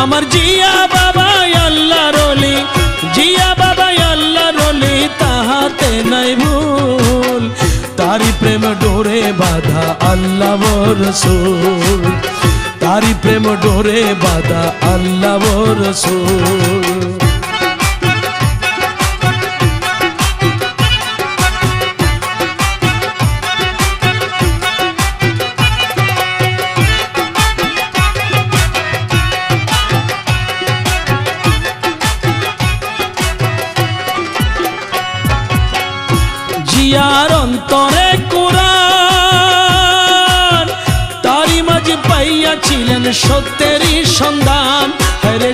আমার জিয়া বাবা আল্লাহর ওলি, জিয়া বাবা আল্লাহর ওলি, তাহাতে নাই ভুল। তারি প্রেম ডোরে বাঁধা আল্লাহ রাসূল, তারি প্রেম ডোরে বাঁধা আল্লাহ রাসূল। জিয়ার অন্তরে কুরআন, তারি মাঝে পাইয়াছিলেন সত্যেরই সন্ধান। হরে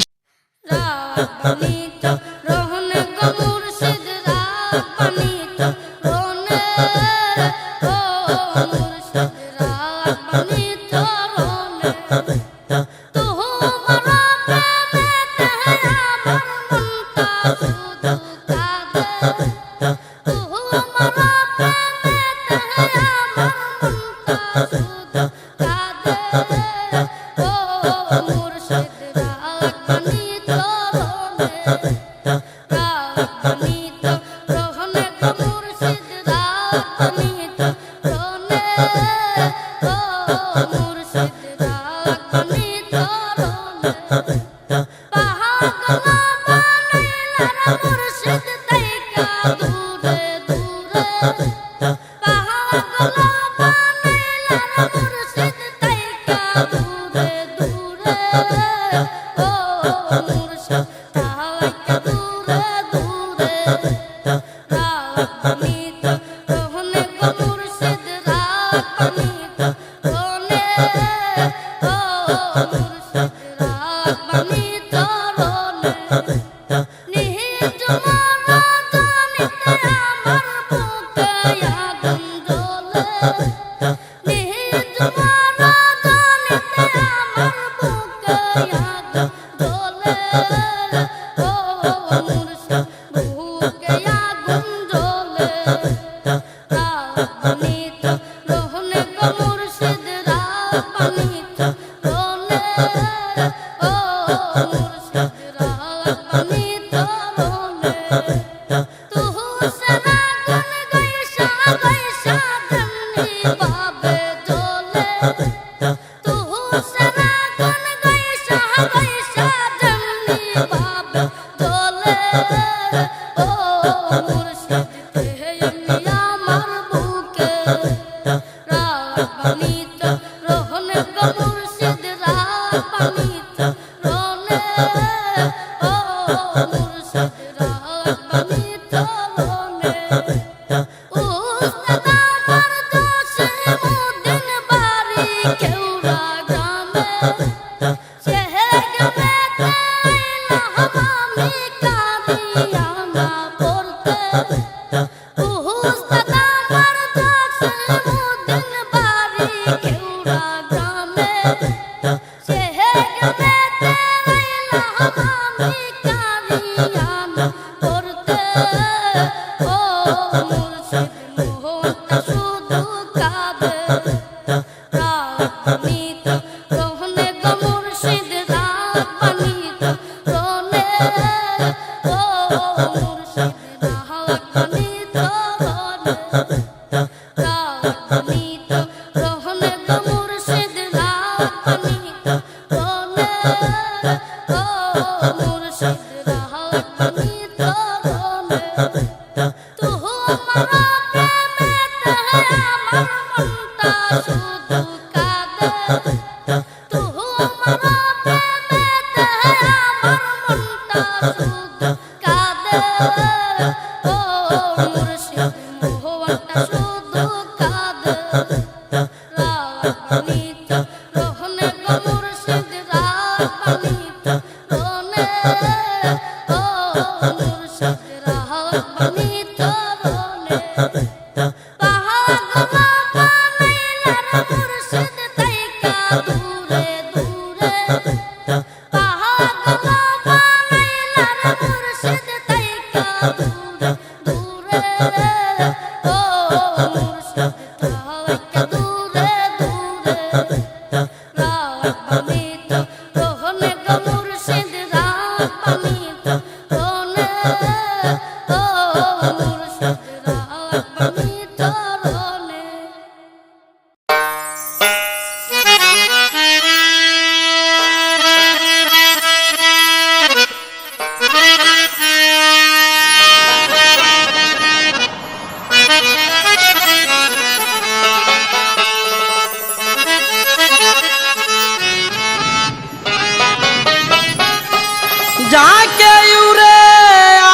যাকে উড়ে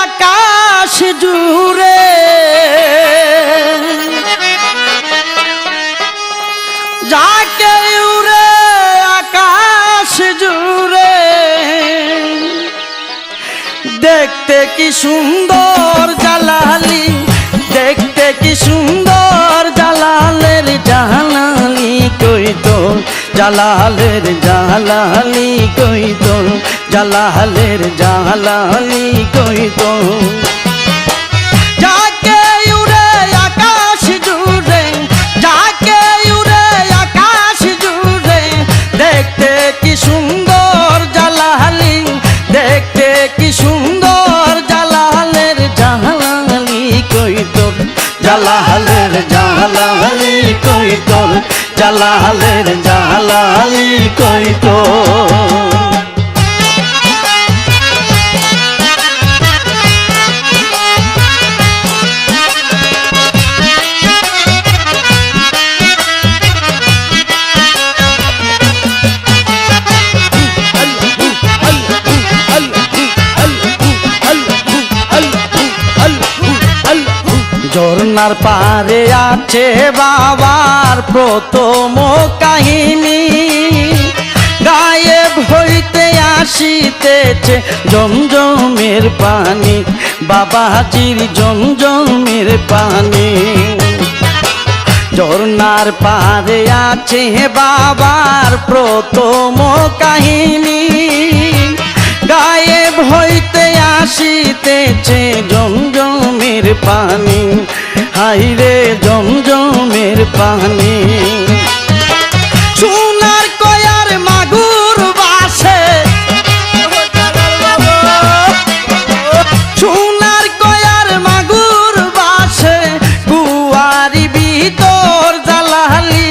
আকাশ জুড়ে, যাকে উড়ে আকাশ জুড়ে, দেখতে কি সুন্দর জালালি, দেখতে কি সুন্দর জালালের জালালি কই তোর, জালালের জালালি কই তোর, জালালের জালালি কই তোর। যাকে উড়ে আকাশ জুড়ে, যাকে উড়ে আকাশ জুড়ে, দেখতে কি সুন্দর জালালি, দেখতে কি সুন্দর জালালের জালালি কই তোর, জালালের জালালি কই তোর, জালালের জালালি কই তোর। ঝর্ণার পারে আছে বাবার প্রথম কাহিনী, গায়েব হইতে আসিতেছে জমজমের পানি, বাবাজির জমজমের পানি। ঝর্ণার পারে আছে বাবার প্রথম কাহিনী, গায়েব হইতে আসিতেছে জমজমের পানি, হাইরে জমজমের পানি। সোনার কয়ার মাগুর বাসে, সোনার কয়ার মাগুর বাসে, কুয়ারি ভিতর জালালি,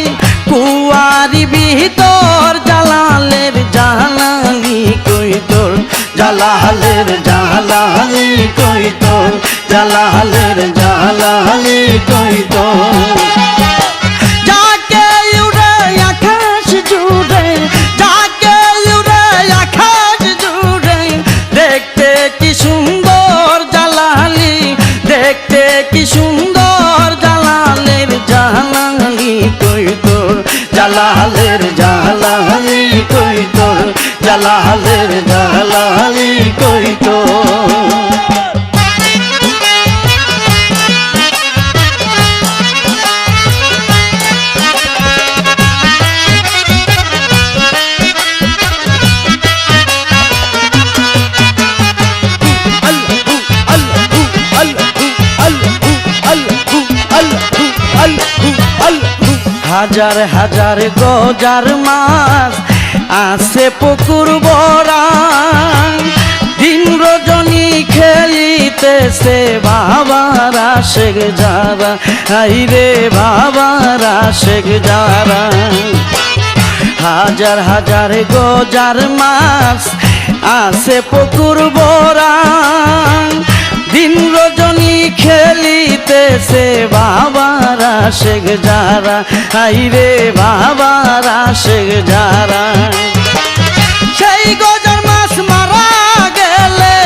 কুয়ারি ভিতর জালালের জালালি কই তোর, জালালের জালালি কই তোর, জালালের জালালি কই তোর। যাকে উড়ে আকাশ জুড়ে, যাকে উড়ে আকাশ জুড়ে, দেখতে কি সুন্দর জালালি, দেখতে কি সুন্দর জালালের জালালি কই তোর, জালালের জালালি কই তোর, জালালের জালালি কই তোর। হাজার হাজার গজার মাছ আছে পুকুর ভরা, দিন রজনী খেলিতেছে বাবারা শেখ যারা, হাইরে বাবারা শেখ যারা। হাজার হাজার গজার মাছ আছে পুকুর ভরা, দিন রজনী খেলিতেছে বাবারা শেখ যারা, হাইরে বাবারা শেখ যারা। সেই গজার মাছ মারা গেলে,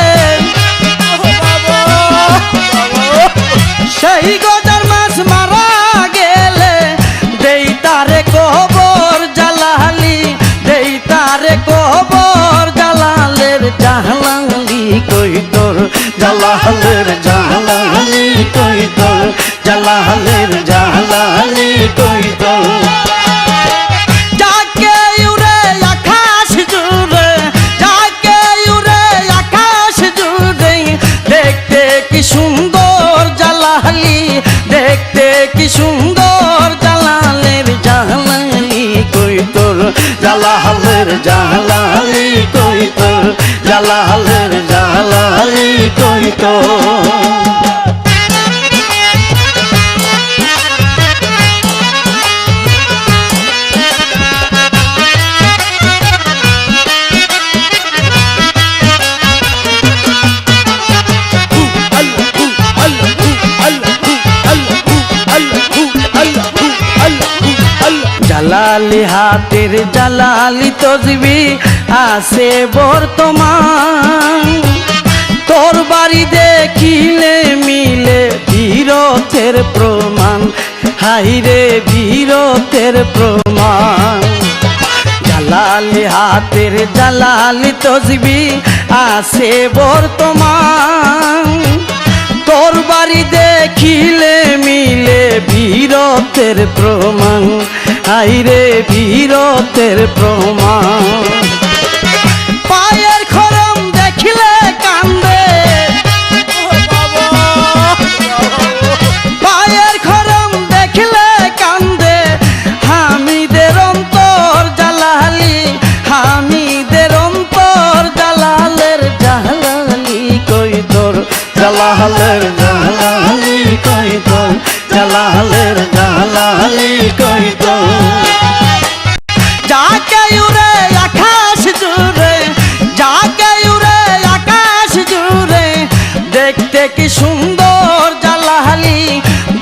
সেই গজার মাছ মারা গেলে, দেই তারে কবর জালালি, দেই তারে কবর জালালের জালালি কই তোর, জালালের জালালি কই তোর, জালালের জালালি কই তোর। যাকে উড়ে আকাশ জুড়ে, যাকে উড়ে আকাশ জুড়ে, দেখতে কি সুন্দর জালালি, দেখতে কি সুন্দর জালালের জালালি কই তোর, জালালের জালালি কই তোর, জালালের কইতো। জালালি হাতের জালালি তসবি আছে বর্তমান, তোর বাড়ি দেখিলে মিলে বীরত্বের প্রমাণ, হাইরে বীরত্বের প্রমাণ। জালালি হাতের জালালি তসবি আছে বর্তমান, তোর বাড়ি দেখিলে মিলে বীরত্বের প্রমাণ, হাইরে বীরত্বের প্রমাণ। পায়ের খরম দেখিলে কান্দে, পায়ের খরম দেখিলে কান্দে হামিদের অন্তর জালালি, হামিদের অন্তর জালালের জালালি কই তোর, জালালের জালালি কই তোর, জালালের জালালি কই তোর। যাকে উড়ে আকাশ জুড়ে, যাকে উড়ে আকাশ জুড়ে, দেখতে কি সুন্দর জালালি,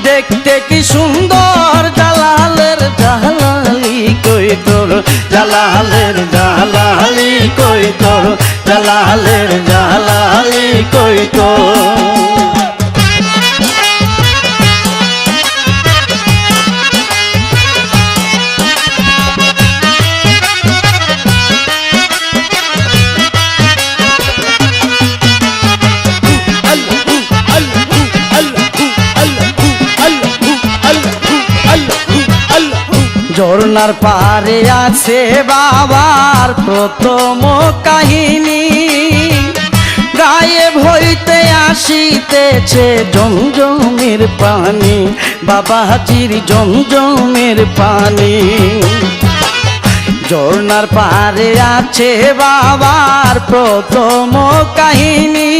দেখতে কি সুন্দর জালালের জালালি কই তোর, জালালের জালালি কই তোর, জালালের জালালি কই তোর। ঝর্ণার পারে আছে বাবার প্রথম কাহিনী, গায়েব হইতে আসিতেছে জমজমের পানি, বাবাজির জমজমের পানি। ঝর্ণার পারে আছে বাবার প্রথম কাহিনী,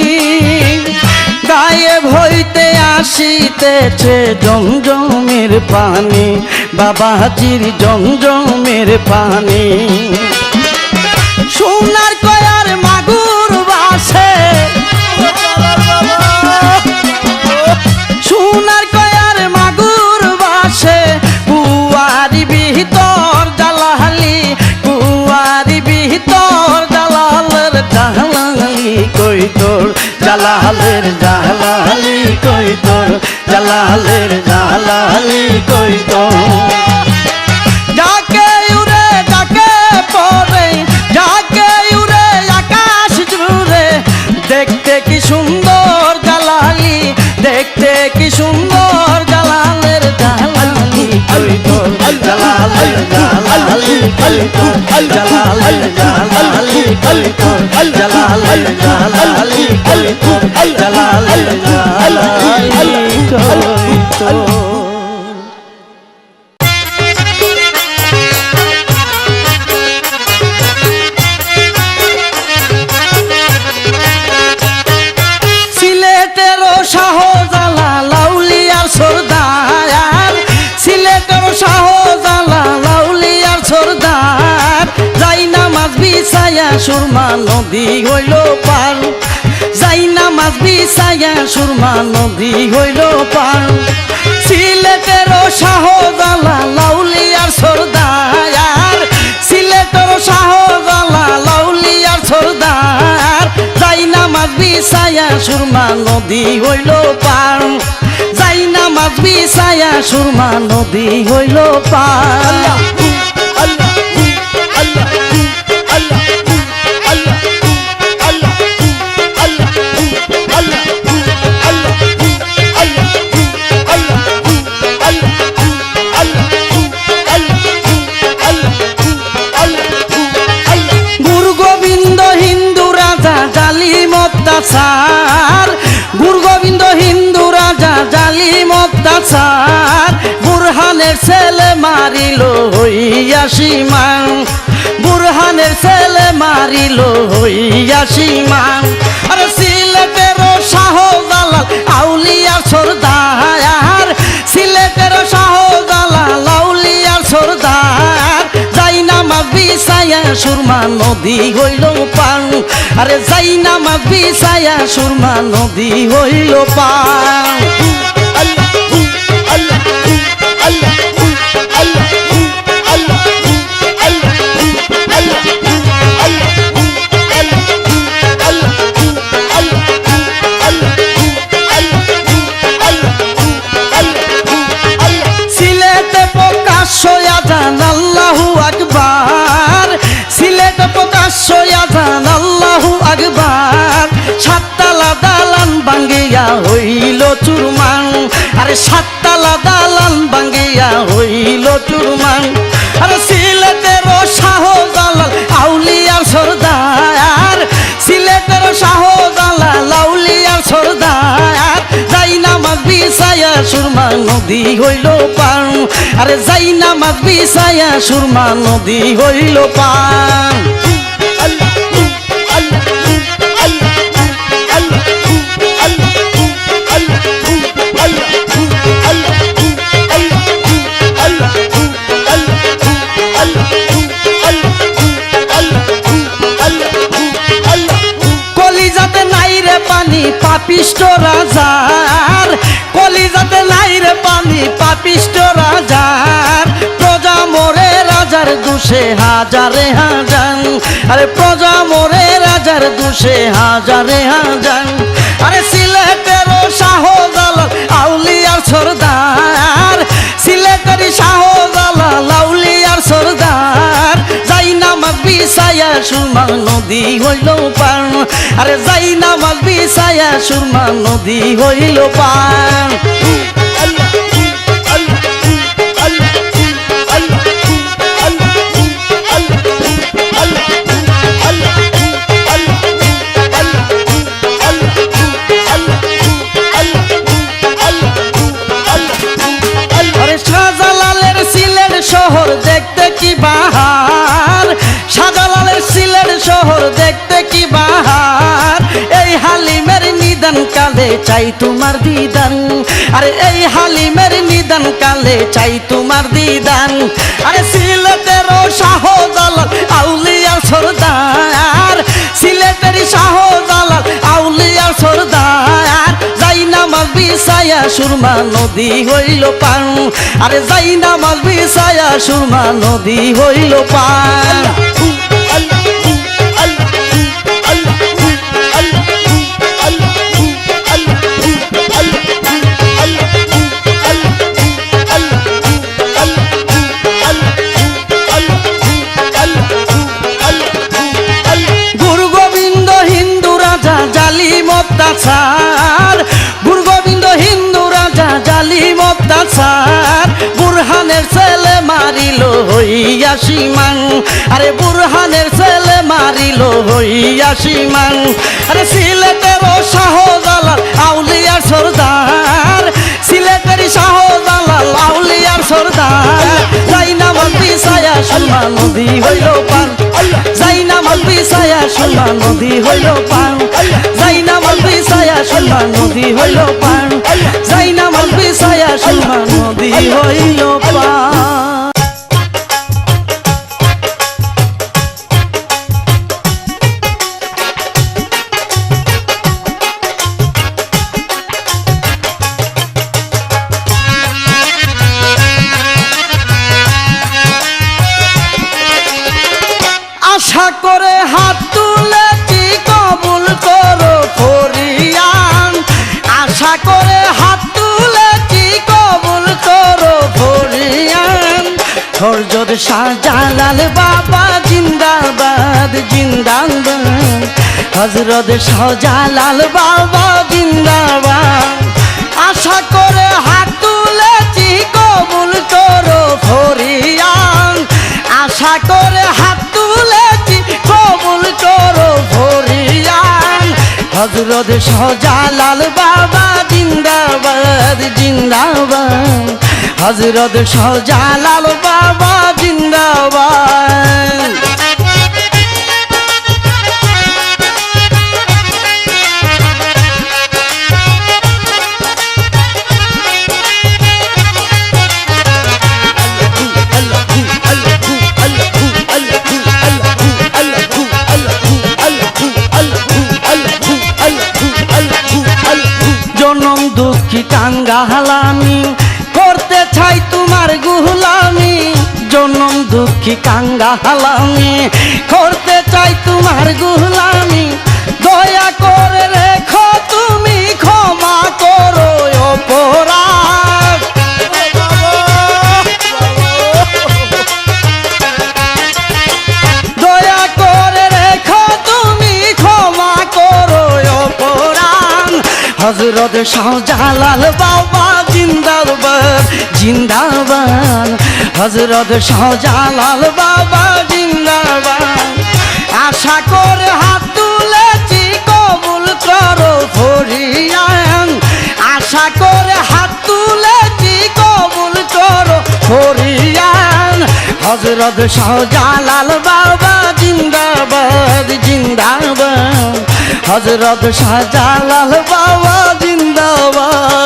গায়েব হইতে আসিতেছে জমজমের পানি, বাবাজির জমজমের পানি। সোনার কয়ার মাগুর বাসে, সোনার কয়ার মাগুর বাসে, কুয়ারি ভিতর জালালি, কুয়ারি ভিতর জালালের জালালি কই তোর, জালালের জালালি কই তোর, জালালের জালালি কই তোর। যাকে উড়ে যাকে পড়ে, যাকে উড়ে আকাশ জুড়ে, দেখতে কি সুন্দর জালালি, দেখতে কি সুন্দর জালালের জালালি কই তোর, জালালের জালালি কই তোর, জালালের জালালি কই তোর, জালালের জালালি কই তোর, জালালের জালালি কই তোর। সিলেটেরও শাহজালাল আউলিয়ার সরদার, সিলেটের শাহজালাল আউলিয়ার সরদার, যাই নামাজ বিছায়া সুরমা নদী হইল পার, যাই নামাজ বিছায়া সুরমা নদী হইল পার। সিলেটেরও শাহজালাল আউলিয়ার সরদার, সিলেটের শাহজালাল আউলিয়ার সরদার, যাই নামাজ বিছায়া সুরমা নদী হইল পার, যাই নামাজ বিছায়া সুরমা নদী হইল পার। অত্যাচার, গুরু গোবিন্দ হিন্দু রাজা জালিম অত্যাচার, বুরহানের ছেলে মারিল হইয়া সীমান, বুরহানের ছেলে মারিল হইয়া সীমান। আর সিলেটের শাহ সুরমা নদী হইল পার আরে যাই নামাজ বিছায়া সুরমা নদী হইল পার আল্লাহু আকবার সিলেটে প্রকাশ্য আযান আল্লাহু আকবার সাততলা দালান ভাঙ্গিয়া হইল চুরমার আরে সাততলা দালান ভাঙ্গিয়া হইল চুরমার আরে সিলেটের শাহজালাল আউলিয়ার সরদার সিলেটের শাহজালাল আউলিয়ার সরদার যাই নামাজ বিছায়া সুরমা নদী হইল পার আরে যাই নামাজ বিছায়া সুরমা নদী হইল পার কলিজাতে নাই রে পানি পাপিষ্ট রাজার কলিজাতে নাই রে পানি পাপিষ্ট রাজার প্রজা মরে রাজার দুষে হাজারে হাজার আরে প্রজা মরে রাজার দুষে হাজারে হাজার আরে সিলেটের শাহজালাল আউলিয়ার সরদার সিলেটের শাহজালাল আউলিয়ার সরদার যাই নামাজ বিছায়া সুরমা নদী হইল পার আরে যাই নামাজ বিছায়া সুরমা নদী হইল পার শাহজালালের সিলেট শহর দেখতে কি বাহার শাহজালালের সিলেট শহর দেখতে কি বাহার এই হালিমের নিদান কালে চাই তোমার দিদান আরে এই হালিমের নিদান কালে চাই তোমার দিদান আরে সিলেটের শাহজালাল আউলিয়ার সরদার সিলেটের শাহজালাল আউলিয়ার সরদার যাই নামাজ বিছায়া সুরমা নদী হইল পার আরে যাই নামাজ বিছায়া সুরমা নদী হইল পার গুরু গোবিন্দ হিন্দু রাজা জালিম অত্যাচার গুরু গোবিন্দ হিন্দু রাজা জালিম অত্যাচার বুরহানের ছেলে মারিল হইয়া সীমান আরে বুরহানের ছেলে মারিল হইয়া সীমান আরে সিলেটের শাহজালাল আউলিয়ার সরদার সিলেটের শাহজালাল আউলিয়ার সরদার যাই নামাজ বিছায়া সুরমা নদী হইল পার যাই নামাজ বিছায়া সুরমা নদী হইল পার যাই নামাজ বিছায়া সুরমা নদী হইল পার যাই নামাজ বিছায়া সুরমা নদী হইল পার আশা করে হাত তুলেছি কবুল করো ফরিয়াদ আশা করে হাত তুলেছি কবুল করো ফরিয়াদ হযরত শাহজালাল বাবা জিন্দাবাদ জিন্দাবাদ হযরত শাহজালাল বাবা জিন্দাবাদ আশা করে হাত তুলেছি কবুল করো ফরিয়াদ আশা করে হাত তুলেছি কবুল করো ফরিয়াদ হযরত শাহজালাল বাবা জিন্দাবাদ জিন্দাবাদ হযরত শাহজালাল বাবা জিন্দাবাদ দুঃখী কাঙ্গালামি করতে চাই তোমার গুলামি জনম দুঃখী কাঙ্গালামি করতে চাই তোমার গুলামি দয়া করে রেখো তুমি ক্ষমা করো অপরাধ দয়া করে রেখো তুমি ক্ষমা করো অপরাধ হযরত শাহজালাল বাবা জিন্দাবাদ জিন্দাবাদ হযরত শাহজালাল বাবা জিন্দাবাদ আশা করে হাত তুলেছি কবুল করো ফরিয়াদ আশা করে হাত তুলেছি কবুল করো ফরিয়াদ হযরত শাহজালাল বাবা জিন্দাবাদ জিন্দাবাদ হযরত শাহজালাল বাবা জিন্দাবাদ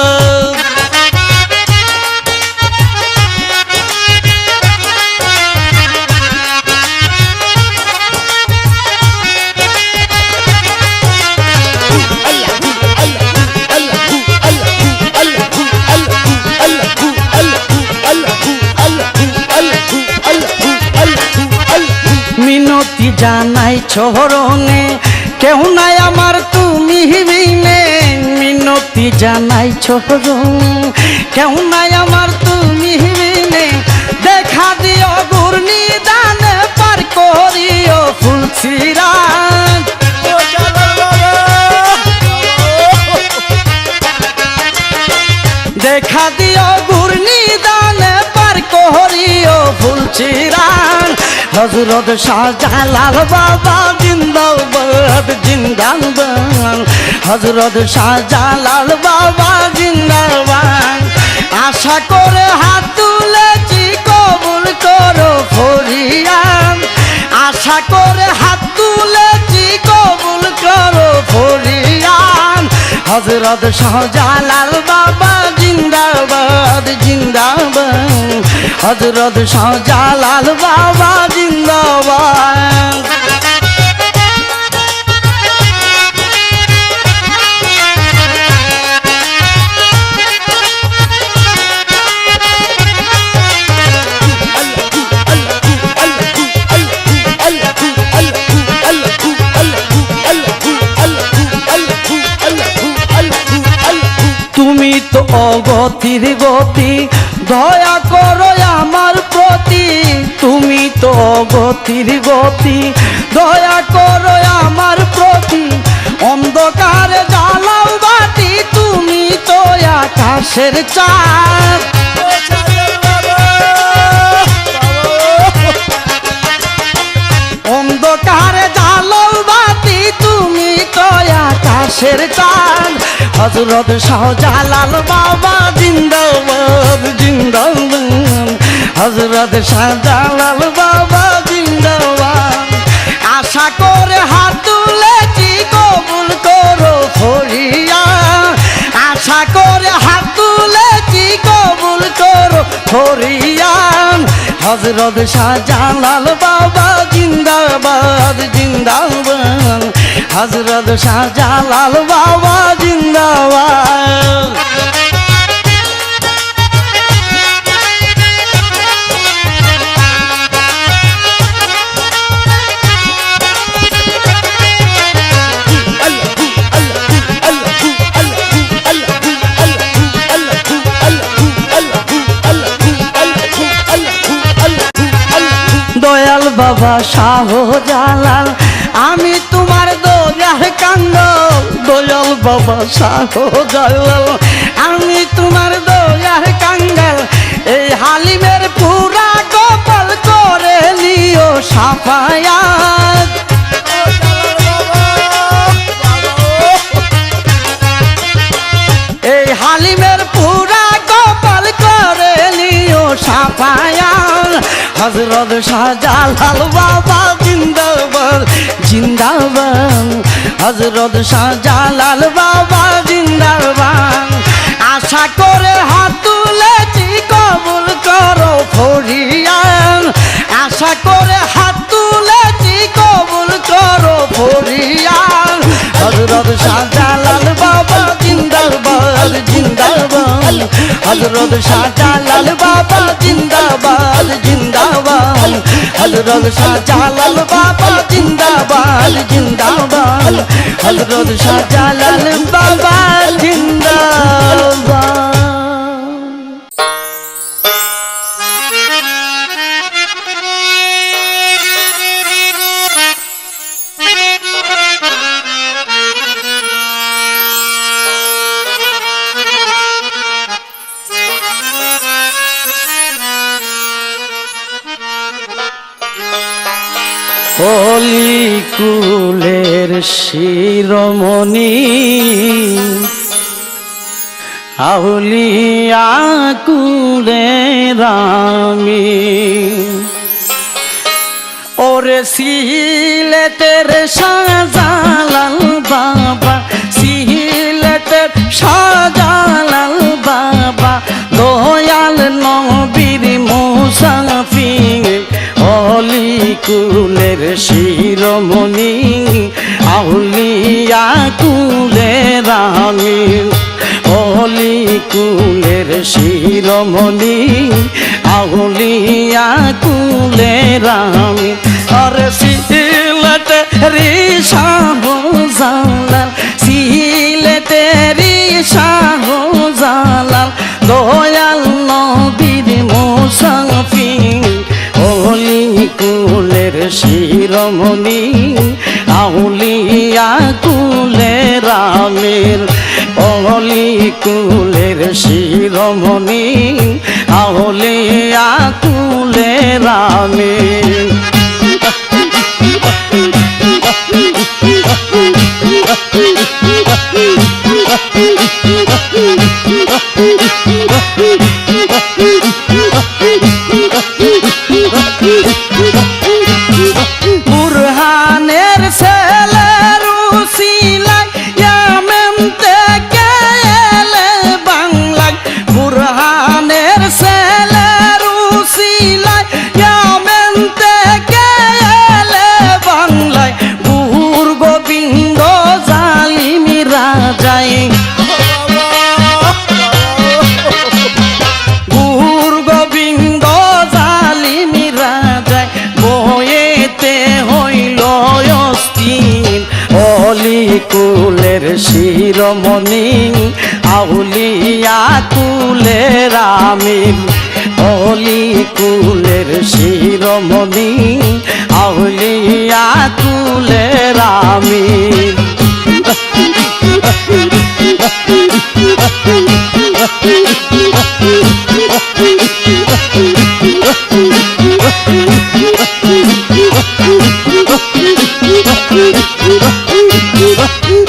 মিনতি জানাই চরণে কেউ নাই আমার তুমি বিনে মিনতি জানাই চরণে কেউ নাই আমার তুমি বিনে দেখা দিও ঘূর্ণি দানে পার করিও ফুলসিরাত দেখা দিও ঘূর্ণি দানে পার করিও ফুলসিরাত হযরত শাহজালাল বাবা জিন্দাবাদ জিন্দাবাদ হযরত শাহজালাল বাবা জিন্দাবাদ আশা করে হাত তুলেছি কবুল করো ফরিয়াদ আশা করে হাত তুলেছি কবুল করো ফরিয়াদ হযরত শাহজালাল বাবা জিন্দাবাদ জিন্দাবাদ হযরত শাহজালাল বাবা জিন্দাবাদ তুমি তো অগতির গতি দয়া করো আমার প্রতি তুমি তো অগতির গতি দয়া করো আমার প্রতি অন্ধকারে জ্বালাও বাতি তুমি তো আকাশের চাঁদ অন্ধকারে জ্বালাও বাতি তুমি তো আকাশের চাঁদ হযরত শাহজালাল বাবা জিন্দাবাদ জিন্দাবাদ হযরত শাহজালাল বাবা জিন্দাবাদ আশা করে হাত তুলেছি কবুল করো ফরিয়াদ আশা করে হাত তুলেছি কবুল করো ফরিয়াদ হযরত শাহজালাল বাবা জিন্দাবাদ জিন্দাবাদ হযরত শাহজালাল বাবা জিন্দাবাদ দয়াল বাবা শাহজালাল আমি তোমার দয়ার কান্দ দয়াল বাবা শাহজালাল আমি তোমার দয়ার কাঙ্গাল এই হালিমের পুরা কপাল করে নিও সাফায়াত এই হালিমের পুরা কপাল করে নিও সাফায়াত হযরত শাহজালাল বাবা জিন্দাবাদ জিন্দাবাদ হযরত শাহজালাল বাবা জিন্দাবাদ আশা করে হাত তুলেছি কবুল করো ফরিয়াদ আশা করে হাত তুলেছি কবুল করো ফরিয়াদ হযরত শাহজালাল বাবা জিন্দাবাদ হযরত শাহজালাল বাবা জিন্দাবাদ জিন্দাবাদ হযরত শাহজালাল বাবা জিন্দাবাদ জিন্দাবাদ হযরত শাহজালাল বাবা জিন্দাবাদ। অলিকুলের শিরোমণি আউলিয়া কুলের আমি ওরে সিলেটের শাহজালাল বাবা সিলেটের শাহজালাল বাবা দয়াল নবীর মুসাফির অলিকুলের শিরোমণি আউলিয়া কুলের আমি অলিকুলের শিরোমণি আউলিয়া কুলের আমি আরে সিলেটের শাহজালাল সিলেটের শাহজালাল দয়াল নবীর মুসাফির অলিকুলের শিরোমণি আউলিয়া কুলের আমির অলিকুলের শিরোমণি আউলিয়া কুলের আমির বুরহানের ছেলের উসিলায় ইয়ামেন থেকে এলে বাংলায় বুরহানের ছেলের উসিলায় ইয়ামেন থেকে এলে বাংলায় গুর গোবিন্দ জালিমি রাজাই গুর গোবিন্দ জালিমি রাজায় বয়েতে হইল অস্থির অলিকুলের শিরোমণি আউলিয়া কুলের আমির অলিকুলের শিরোমণি আউলিয়া কুলের আমির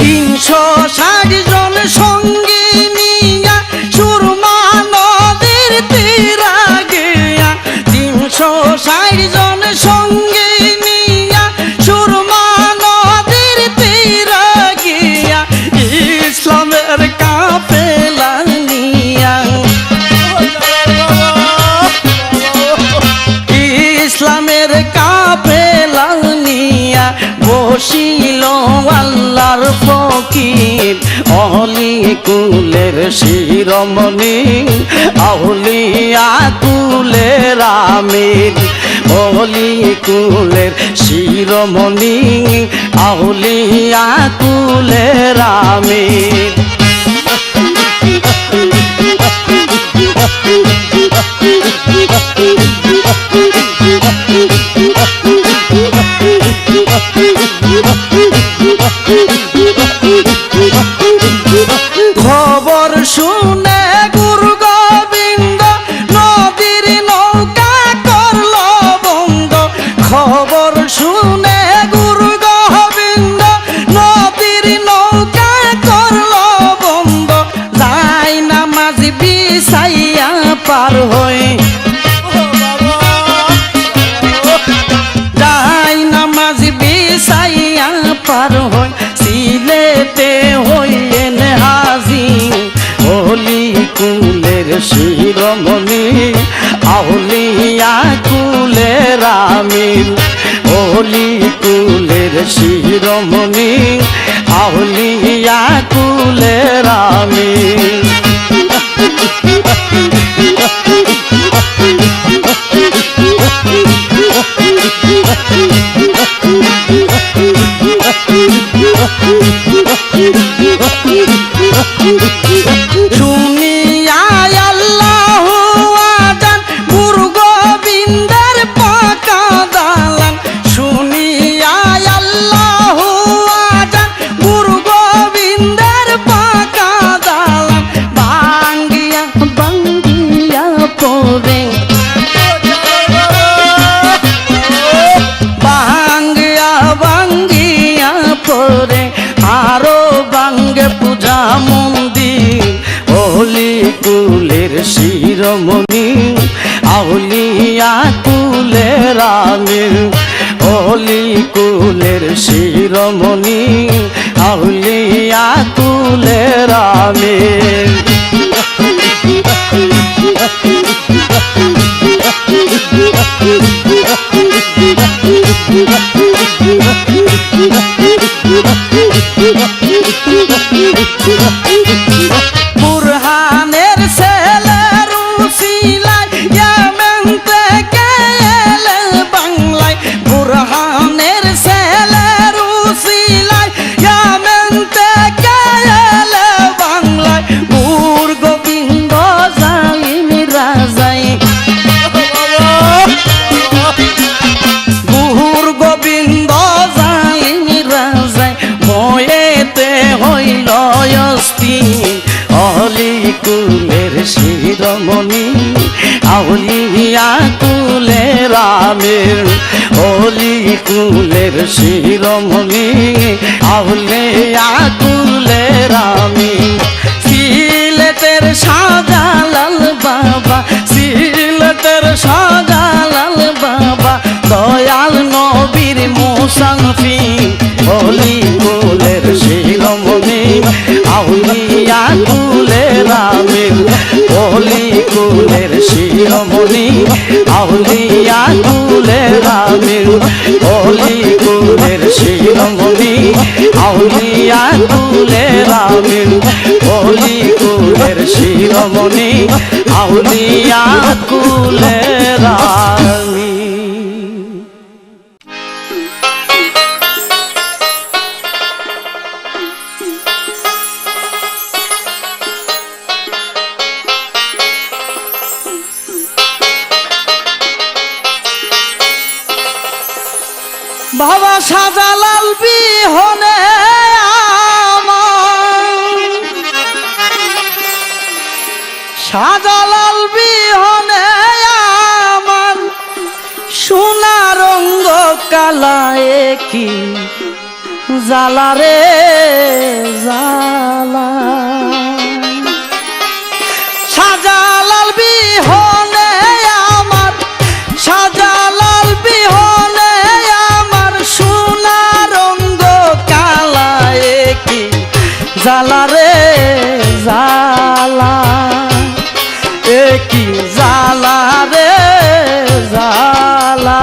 তিনশো 60 জন সঙ্গী নিয়া সুরমা নদীর তীরা গিয়া 360 জন সঙ্গী নিয়া সুরমা নদীর তীরা গিয়া ইসলামের কাফেলা নিয়া ইসলামের কাফেলা নিয়া বসিল আল্লাহর ফকির অলিকুলের শিরোমণি আউলিয়া কুলের আমির অলিকুলের শিরোমণি আউলিয়া কুলের আমির খবর শুনে গুরু গোবিন্দ নদীর নৌকা করল বন্ধ খবর শুনে গুরু গোবিন্দ নদীর নৌকা করল বন্ধ যাই নামাজ বিছাইয়া পার হই যাই নামাজ বিছাইয়া পার হই সিলেটে হইলেন হাজির অলিকুলের শিরোমণি আউলিয়া কুলের আমির অলিকুলের শিরোমণি আউলিয়া কুলের আমির শুনিয়া আল্লাহু আযান গুরু গোবিন্দের পাকা দালান শুনিয়া আল্লাহু আযান গুরু গোবিন্দের পাকা দালান ভাঙ্গিয়া ভাঙ্গিয়া পড়ে ভাঙ্গিয়া ভাঙ্গিয়া পড়ে আরো ভাঙ্গে পূজা মন্দির অলি কুলের শিরোমণি আউলিয়া কুলের আমির অলি কুলের শিরোমণি আউলিয়া কুলের আমির বুরহানের ছেলের উসিলায় ইয়ামেন থেকে এলেন বাংলায় বুরহানের ছেলের উসিলায় ইয়ামেন থেকে এলেন বাংলায় গুর গোবিন্দ জালিম রাজাই গুর গোবিন্দ জালিম রাজাই ময়েতে হইল অস্থির অলি কুলের শিরোমণি আউলিয়া কুলের আমির অলি কুলের শিরোমণি আউলিয়া কুলের আমির সিলেটের শাহজালাল বাবা সিলেটের শাহজালাল বাবা দয়াল নবীর মুসাফির অলি কুলের শিরোমণি আউলিয়া কুলের আমির অলি কুলের শিরোমণি আউলিয়া কুলের আমির অলি কুলের শিরোমণি আউলিয়া কুলের আমির অলি কুলের শিরোমণি আউলিয়া কুলের আমির। বাবা শাহজালাল বিহনে শাহজালাল বিহনে আমার সোনা রঙ্গ কালায় কি জালা রে জালা শাহজালাল বিহনে আমার শাহজালাল বিহনে আমার সোনা রঙ্গ কালায় কি জালা রে জালা কি জালা রে জালা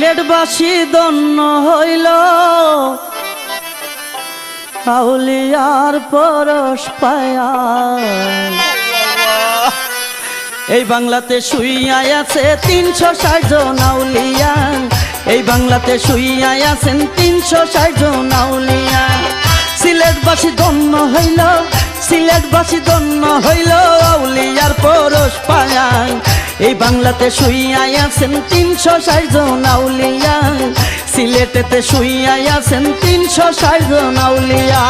সিলেটবাসী ধন্য হইল আউলিয়ার পরশ পায়া। এই বাংলাতে শুইয়াই আছে ৩৬০ জন আউলিয়া, এই বাংলাতে শুইয়াই আছেন ৩৬০ জন আউলিয়া। সিলেটবাসী ধন্য হইল, সিলেটবাসী ধন্য হইল আউলিয়ার পরশ পায়া। এই বাংলাতে শুইয়াই আছেন ৩৬০ জন আউলিয়া, সিলেটেতে শুইয়াই আছেন ৩৬০ জন আউলিয়া।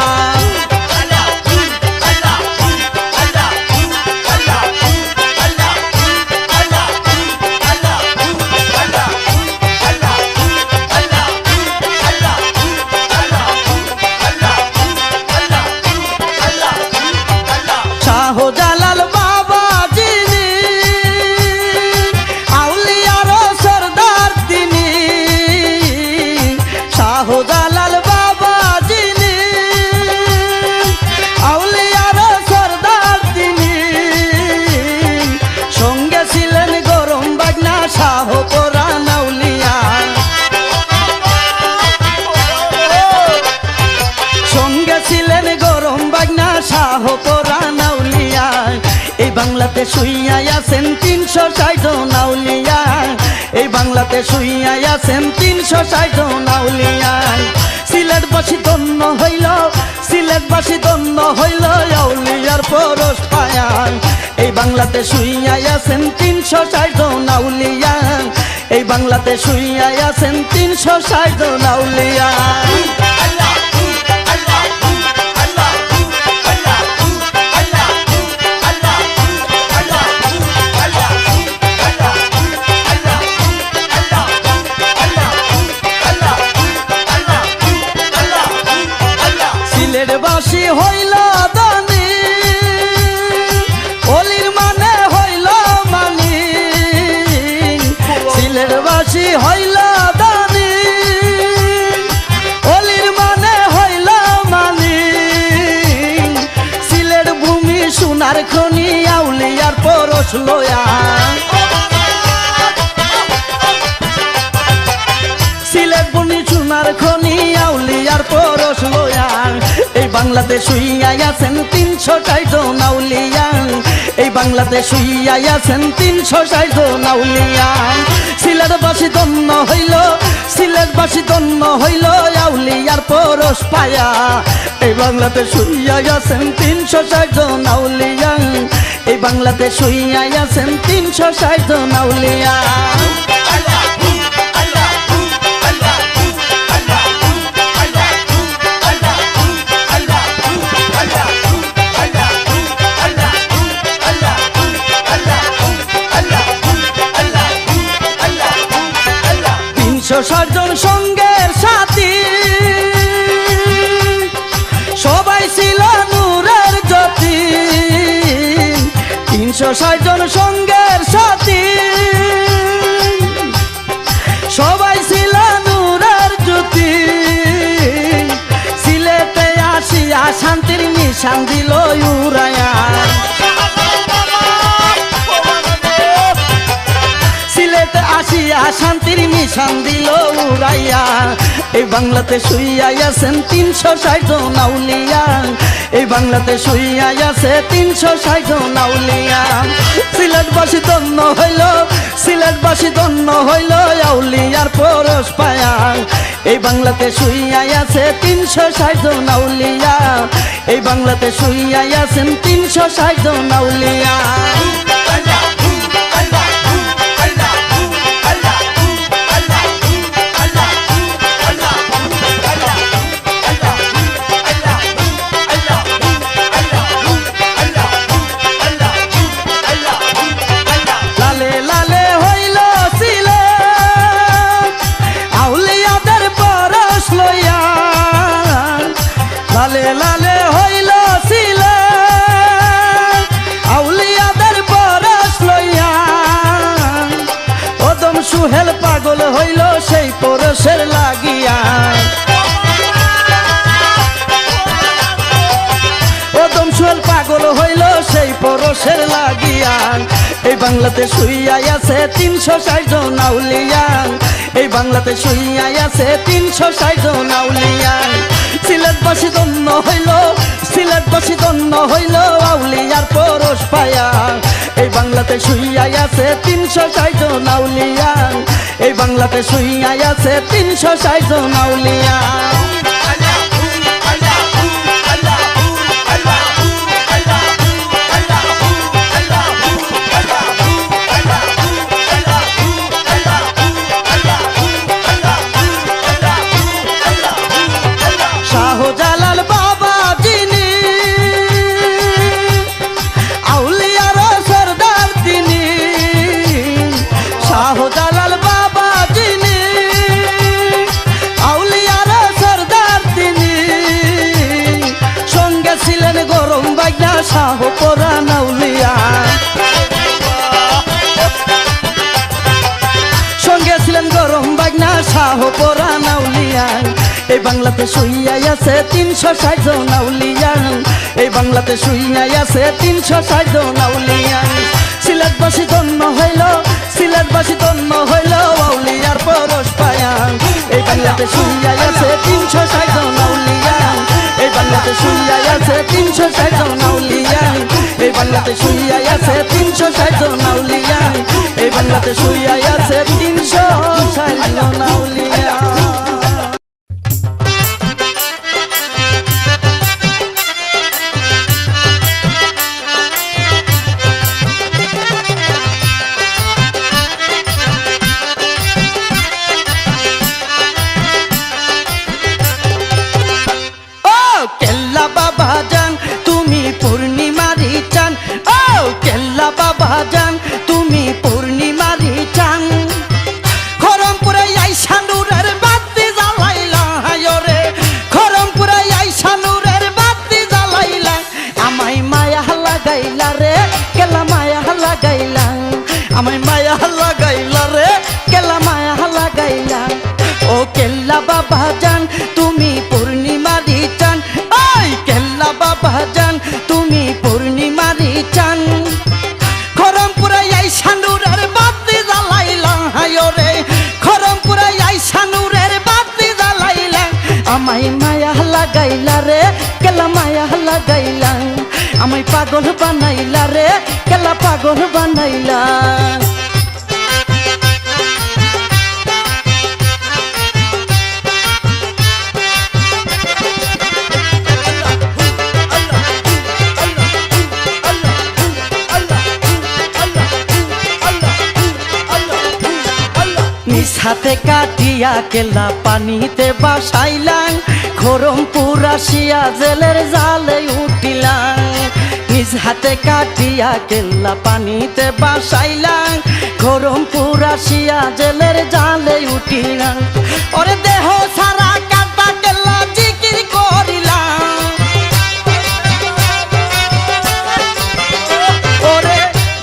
শাহজালাল বাবা যিনি আউলিয়ার সরদার তিনি, শাহজালাল বাবা যিনি আউলিয়ার সরদার তিনি, সঙ্গে ছিলেন গরম বাগনা শাহ পরাণ আউলিয়া, সঙ্গে ছিলেন গরম বাগনা শাহ পরাণ আউলিয়া। এই বাংলাতে শুইয়াই আছেন ৩৬০ জন আউলিয়া, এই বাংলাতে শুইয়াই আছেন ৩৬০ জন আউলিয়া। সিলেটবাসী ধন্য হইল, সিলেটবাসী ধন্য হইল আউলিয়ার পরশ পায়া। এই বাংলাতে শুইয়াই আছেন ৩৬০ জন আউলিয়া, এই বাংলাতে শুইয়াই আছেন ৩৬০ জন আউলিয়া। সিলেটবাসী হইল দানি, অলির মানে হইল মানি, সিলেটবাসী হইল দানি, অলির মানে হইল মানি। সিলেট ভূমি সোনার খনি আউলিয়ার পরশ লয়া, সিলেট ভূমি সোনার খনি আউলিয়ার পরশ লয়া। এই বাংলাতে শুইয়াই আছেন ৩৬০ জন আউলিয়া, এই বাংলাতে শুইয়াই আছেন ৩৬০ জন আউলিয়া। সিলেটবাসী ধন্য হইল, সিলেটবাসী ধন্য হইল আউলিয়ার পরশ পায়া। এই বাংলাতে শুইয়াই আছেন ৩৬০ জন আউলিয়া, এই বাংলাতে শুইয়াই আছেন ৩৬০ জন আউলিয়া। জন সঙ্গের সাথী সবাই ছিল নূরের জ্যোতি, ৩৬০ জন সঙ্গের সাথী সবাই ছিল নূরের জ্যোতি। সিলেটে আসিয়া শান্তির নিশান দিল উড়ায়া, সিলেটে আসিয়া শান্তির নিশান দিল উড়াইয়া। এই বাংলাতে শুইয়াই আছেন ৩৬০ জন আউলিয়া, এই বাংলাতে শুইয়াই আছে ৩৬০ জন আউলিয়া। সিলেটবাসী ধন্য হইল, সিলেটবাসী ধন্য হইল আউলিয়ার পরশ পায়া। এই বাংলাতে শুইয়াই আছে ৩৬০ জন আউলিয়া, এই বাংলাতে শুইয়াই আছেন ৩৬০ জন আউলিয়া। লালে লালে হইল সিলেট আউলিয়াদের পরশ লইয়া, ওদম সুহেল পাগল হইল সেই পরশের লাগিয়া, ওদম সুহেল পাগল হইল সেই পরশ রসের লাগিয়া এই বাংলাতে শুইয়াই আছে 360 জন আউলিয়া এই বাংলাতে শুইয়াই আছে 360 জন আউলিয়া সিলেটবাসী ধন্য হইল সিলেটবাসী ধন্য হইল আউলিয়ার পরশ পায়া এই বাংলাতে শুইয়াই আছে 360 জন আউলিয়া এই বাংলাতে শুইয়াই আছে 360 জন আউলিয়া শাহজালাল বাবা যিনি আউলিয়ার সরদার তিনি শাহজালাল বাবা যিনি আউলিয়ার সরদার তিনি সঙ্গে ছিলেন গরম বাগনা শাহ পরান আউলিয়া সঙ্গে ছিলেন গরম বাগনা শাহ পরান আউলিয়া এই বাংলাতে শুইয়াই আছে 360 জন আউলিয়া এই বাংলাতে শুইয়াই আছে 360 জন আউলিয়া সিলেটবাসী ধন্য হইল সিলেটবাসী ধন্য হইল আউলিয়ার পরশ পায়া এই বাংলাতে শুইয়াই আছে 360 জন আউলিয়া এই বাংলাতে শুইয়াই আছে 360 জন আউলিয়া এই বাংলাতে শুইয়াই আছে 360 জন আউলিয়া এই বাংলাতে শুইয়াই আছে 360 জন আউলিয়া কেল্লা বাবা জান তুমি পূর্ণিমারি চান ও কেল্লা বাবা জান তুমি পূর্ণিমারি চান খরমপুরে আইসা নূরের বাতি জ্বালাইলা রে খরমপুরে আইসা নূরের বাতি জ্বালাইলা আমায় মায়া লাগাইলা রে কেলা মায়া লাগাইলা আমায় মায়া লাগাইলা রে কেলা মায়া লাগাইলা ও কেল্লা বাবা জান তুমি পূর্ণিমারি চান কেল্লা বাবা জান তুমি পূর্ণিমারি চান খরমপুরে আইসা নূরের বাতি জ্বালাইলা রে খরমপুরে আইসা নূরের বাতি জ্বালাইলা আমায় মায়া লাগাইলা রে কেলা মায়া লাগাইলা আমায় পাগল বানাইলা রে কেলা পাগল বানাইলা হাতে কাটিয়া কেলা পানিতে বাসাইলাম খরমপুর আসিয়া জেলের জালে উঠিলাম নিজ হাতে কাটিয়া কেলা পানিতে বাসাইলাম খরমপুর আসিয়া জেলের জালে উঠিলাম ওরে দেহ সারা কাটা কেলা জিকির করিলাম ওরে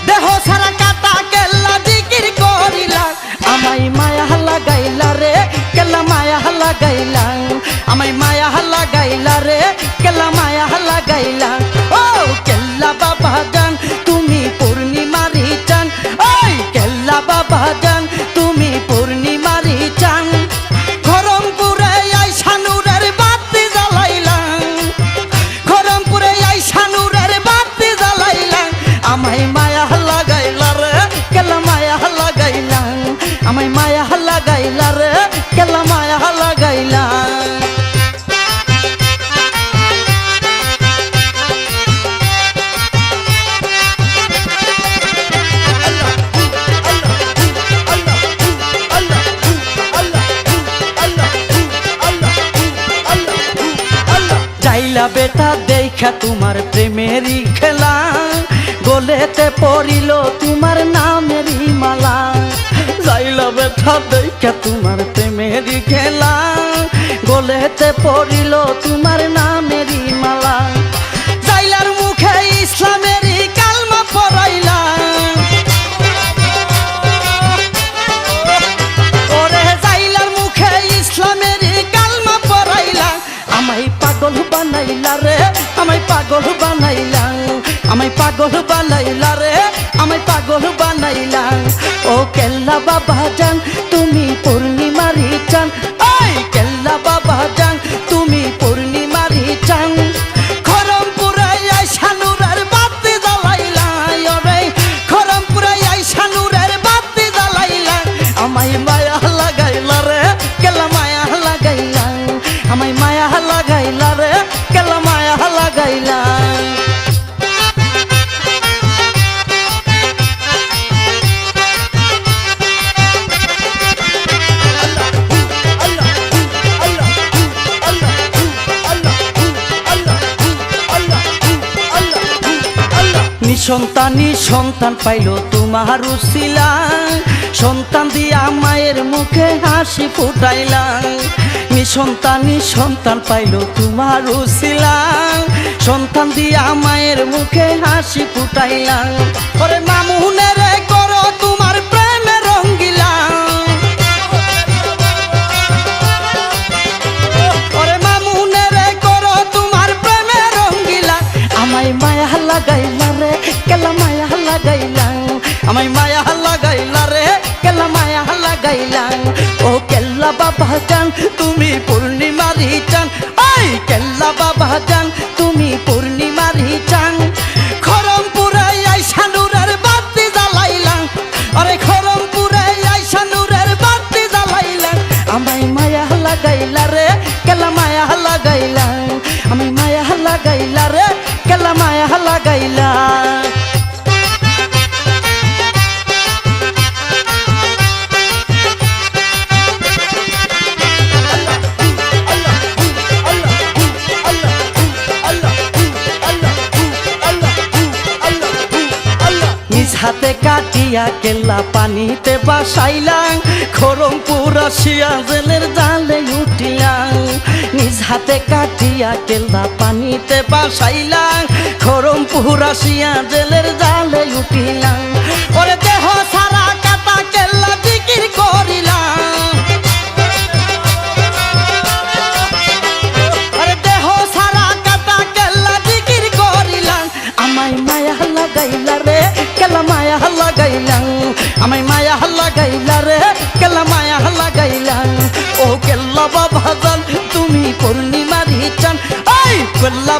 দেহ সারা কাটা কেলা জিকির করিলাম আমায় মায়া লাগাইলা রে কেলা মায়া লাগাইলা আমায় মায়া লাগাইলা রে কেলা মায়া লাগাইলা ও কেল্লা বাবা জান তুমি পূর্ণিমারি চান ওই কেল্লা বাবা জান তুমি পূর্ণিমারি চান খরমপুরে আইসা নূরের বাতি জ্বালাইলা খরমপুরে আইসা নূরের বাতি জ্বালাইলা আমায় মায়া লাগাইলা রে কেলা মায়া লাগাইলা আমায় মায়া লাগাইলা রে কেলা মায়া লাগাইলা যাইলা বেটা দেখা তোমার প্রেমেরই খেলা গলেতে পড়িল তোমার নামেরই মালা যাইলা বেটা দেখা তোমার প্রেমেরই খেলা গলেতে পড়িল তোমার নামেরই মালা যাইলার মুখে ইসলামেরই কালমা পড়াইলা ওরে যাইলার মুখে ইসলামেরই কালমা পড়াইলা আমায় পাগল বানাইলা বানাইলা রে আমায় পাগল বানাইলা আমায় পাগল বানাইলা রে আমায় পাগল বানাইলা ও কেল্লা বাবা জান তুমি পূর্ণিমারি চান ওই কেল্লা বাবা জান তুমি পূর্ণিমারি চান খরমপুরে আইসা নূরের বাতি জ্বালাইলা রে খরমপুরে আইসা নূরের বাতি জ্বালাইলা আমায় মায়া লাগাইলা রে কেল্লা মায়া লাগাইলা আমায় মায়া লাগাইলা রে কেল্লা মায়া লাগাইলা নিঃসন্তানী সন্তান পাইল তোমার উসিলা সন্তান দিয়া মায়ের মুখে হাসি ফুটাইলা নিঃসন্তানী সন্তান পাইল তোমার উসিলা সন্তান দিয়া মায়ের মুখে হাসি ফুটাইলা ওরে মামুনের করো তোমার প্রেমে রঙ্গিলা ওরে মামুনের করো তোমার প্রেমে রঙ্গিলা আমায় মায়া লাগাইলা রে কেলা মায়া লাগাইলা আমায় মায়া লাগাইলা রে কেলা মায়া লাগাইলা ও কেল্লা বাবা জান তুমি পূর্ণিমারি চান ওই কেল্লা বাবা জান তুমি পূর্ণিমারি চান খরমপুরে আইসা নূরের বাতি জ্বালাইলা আরে খরমপুরে আইসা নূরের বাতি জ্বালাইলা আমায় মায়া লাগাইলা রে কেলা মায়া লাগাইলা আমায় মায়া লাগাইলা রে কেলা মায়া লাগাইলা হাতে কাটিয়া কেল্লা পানিতে বাসাইলাম খরমপুর আসিয়া জেলের জালে উঠিলাম নিজ হাতে কাটিয়া কেল্লা পানিতে বাসাইলাম খরমপুর আসিয়া জেলের জালে উঠিলাম ওরে দেহ সারা কাটা কেল্লা জিকির করিলাম ওরে দেহ সারা কাটা কেল্লা জিকির করিলাম আমায় মায়া লাগাইলা রে কেলা মায়া লাগাইলা আমায় মায়া লাগাইলা রে কেলা মায়া লাগাইলা ও কেল্লা বাবা জান তুমি পূর্ণিমারি চান ওই কেল্লা